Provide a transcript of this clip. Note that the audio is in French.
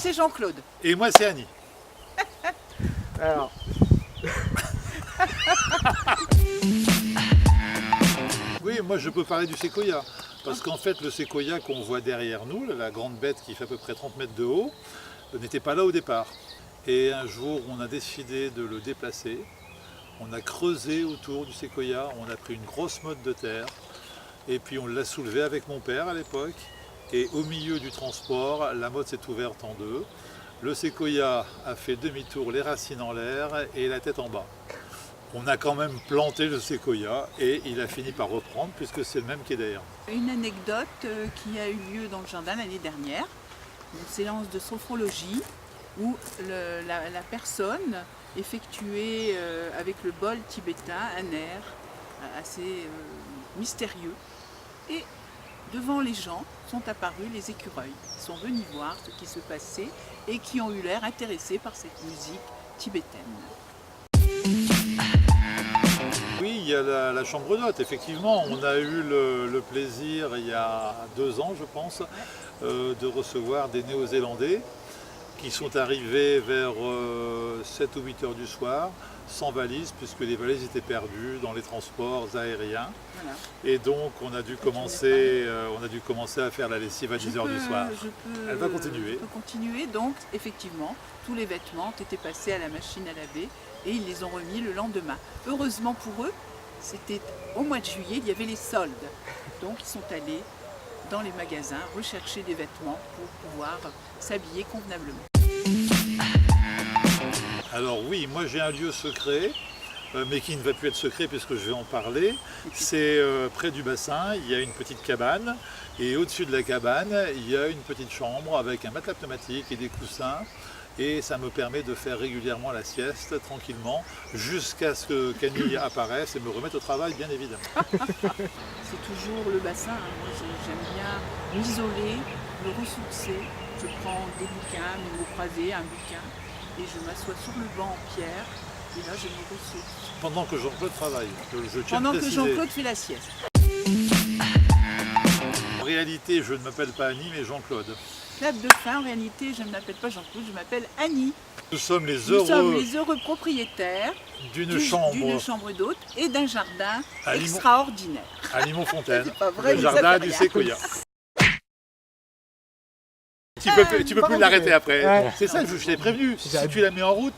c'est Jean-Claude. Et moi c'est Annie. Alors, Oui, moi je peux parler du séquoia. Parce qu'en fait le séquoia qu'on voit derrière nous, la grande bête qui fait à peu près 30 mètres de haut, n'était pas là au départ. Et un jour on a décidé de le déplacer. On a creusé autour du séquoia, on a pris une grosse motte de terre. Et puis on l'a soulevé avec mon père à l'époque. Et au milieu du transport, la motte s'est ouverte en deux. Le séquoia a fait demi-tour, les racines en l'air et la tête en bas. On a quand même planté le séquoia et il a fini par reprendre puisque c'est le même qui est derrière. Une anecdote qui a eu lieu dans le jardin l'année dernière, une séance de sophrologie où la personne effectuait avec le bol tibétain un air assez mystérieux. Et devant les gens sont apparus les écureuils qui sont venus voir ce qui se passait et qui ont eu l'air intéressés par cette musique tibétaine. Oui, il y a la chambre d'hôte, effectivement. On a eu le plaisir, il y a 2 ans, je pense, de recevoir des Néo-Zélandais qui sont arrivés vers 7 ou 8 heures du soir, sans valise, puisque les valises étaient perdues dans les transports aériens. Voilà. Et donc, on a dû commencer à faire la lessive à 10 heures du soir. Elle va continuer. Je peux continuer. Donc, effectivement, tous les vêtements ont été passés à la machine à laver et ils les ont remis le lendemain. Heureusement pour eux, c'était au mois de juillet, il y avait les soldes. Donc, ils sont allés dans les magasins rechercher des vêtements pour pouvoir s'habiller convenablement. Alors oui, moi j'ai un lieu secret, mais qui ne va plus être secret puisque je vais en parler. C'est près du bassin, il y a une petite cabane et au-dessus de la cabane, il y a une petite chambre avec un matelas pneumatique et des coussins. Et ça me permet de faire régulièrement la sieste tranquillement jusqu'à ce que Camille apparaisse et me remette au travail, bien évidemment. C'est toujours le bassin. Moi, j'aime bien m'isoler, me ressourcer. Je prends des bouquins, mes mots croisés, un bouquin, et je m'assois sur le banc en pierre. Et là, je me ressource. Pendant que Jean-Claude travaille, je tiens Pendant à que préciser. Jean-Claude fait la sieste. En réalité, je ne m'appelle pas Annie, mais Jean-Claude. Clap de fin, en réalité, je ne m'appelle pas Jean-Claude, je m'appelle Annie. Nous sommes les Nous sommes heureux les heureux propriétaires d'une chambre d'hôte et d'un jardin À Limon- extraordinaire. à Limon-Fontaine, C'est pas vrai, le mais ça jardin fait du rien. séquoia. Tu peux plus l'arrêter après. Ouais. C'est ça, je l'ai prévenu. Si tu la mets en route,